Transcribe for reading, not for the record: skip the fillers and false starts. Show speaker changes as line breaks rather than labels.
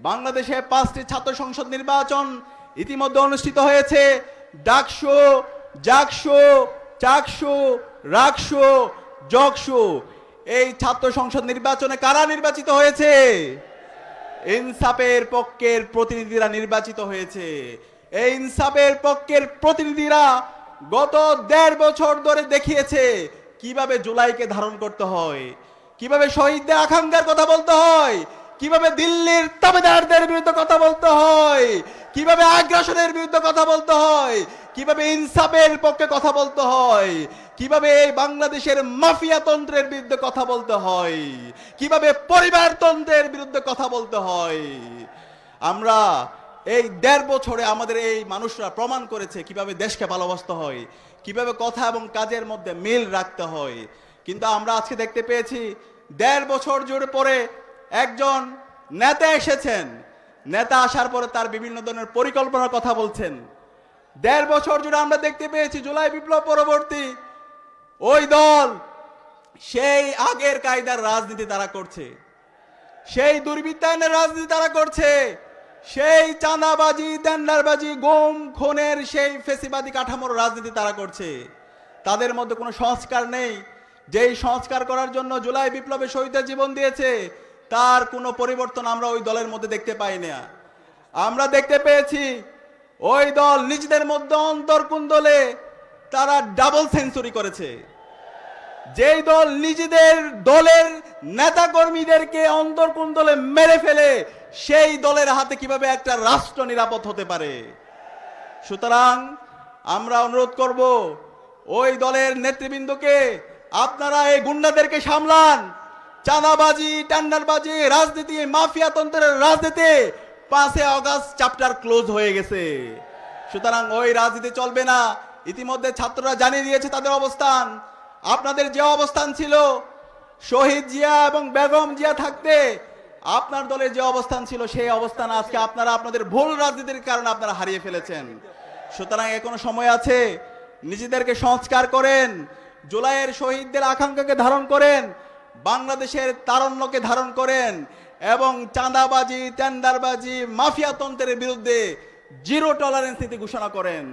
বাংলাদেশে 5টি ছাত্র সংসদ নির্বাচন ইতিমধ্যে অনুষ্ঠিত হয়েছে। ডাকসু, জাকসু, চাকসু, রাকসু, জকসু। এই ছাত্র সংসদ নির্বাচনে কারা নির্বাচিত হয়েছে? ইনসাফের পক্ষের প্রতিনিধিরা নির্বাচিত হয়েছে। এই ইনসাফের পক্ষের প্রতিনিধিরা গত 1.5 বছর ধরে দেখিয়েছে কিভাবে জুলাইকে ধারণ করতে হয়, কিভাবে শহীদদের আকাঙ্ক্ষার কথা বলতে হয়, কিভাবে দিল্লির তাবেদারদের বিরুদ্ধে কথা বলতে হয়, কিভাবে আগ্রাসনের বিরুদ্ধে কথা বলতে হয়, কিভাবে ইনসাফের পক্ষে কথা বলতে হয়, কিভাবে এই বাংলাদেশের মাফিয়া তন্ত্রের বিরুদ্ধে কথা বলতে হয়, কিভাবে পরিবারতন্ত্রের বিরুদ্ধে কথা বলতে হয়। আমরা এই 1.5 বছরে আমাদের এই মানুষরা প্রমাণ করেছে কিভাবে দেশকে ভালোবাসতে হয়, কিভাবে কথা এবং কাজের মধ্যে মিল রাখতে হয়। কিন্তু আমরা আজকে দেখতে পেয়েছি 1.5 বছর জুড়ে পরে একজন নেতা এসেছেন, নেতা আসার পরে তার বিভিন্ন ধরনের পরিকল্পনার কথা বলছেন। 1.5 বছর জুড়ে আমরা দেখতে পেয়েছি জুলাই বিপ্লব পরবর্তী ওই দল সেই আগের কায়দার রাজনীতি তারা করছে, সেই দুর্বৃত্তায়নের রাজনীতি তারা করছে, সেই চাঁদাবাজি, টেন্ডারবাজি, গুম খুনের সেই ফেসিবাদী কাঠামোর রাজনীতি তারা করছে। তাদের মধ্যে কোনো সংস্কার নেই। যেই সংস্কার করার জন্য জুলাই বিপ্লবে শহীদদের জীবন দিয়েছে তার কোনো পরিবর্তন আমরা ওই দলের মধ্যে দেখতে পাই না। আমরা দেখতে পেয়েছি ওই দল নিজেদের মধ্যে অন্তর্কুণ্ডলে তারা ডাবল সেঞ্চুরি করেছে। যেই দল নিজেদের দলের নেতা কর্মীদেরকে অন্তর্কুণ্ডলে মেরে ফেলে সেই দলের হাতে কিভাবে একটা রাষ্ট্র নিরাপদ হতে পারে? সুতরাং আমরা অনুরোধ করব ওই দলের নেতৃবৃন্দকে, আপনারা এই গুন্ডাদেরকে সামলান। চাঁদাবাজি, টেন্ডারবাজি, রাজনীতি, মাফিয়া তন্ত্রের রাজনীতি 5 আগস্ট চ্যাপ্টার ক্লোজ হয়ে গেছে। সুতরাং ওই রাজনীতি চলবে না। ইতিমধ্যে ছাত্ররা জানিয়ে দিয়েছে তাদের অবস্থান। আপনাদের যে অবস্থান ছিল শহীদ জিয়া এবং বেগম জিয়া থাকতে আপনার দলের যে অবস্থান ছিল সেই অবস্থান আজকে আপনারা আপনাদের ভুল রাজনীতির কারণে আপনারা হারিয়ে ফেলেছেন। সুতরাং এখনো সময় আছে, নিজেদেরকে সংস্কার করেন, জুলাইয়ের শহীদদের আকাঙ্ক্ষাকে ধারণ করেন, বাংলাদেশের তারুণ্যকে ধারণ করেন এবং চাঁদাবাজি, টেন্ডারবাজি, মাফিয়া তন্ত্রের বিরুদ্ধে জিরো টলারেন্স নীতি ঘোষণা করেন।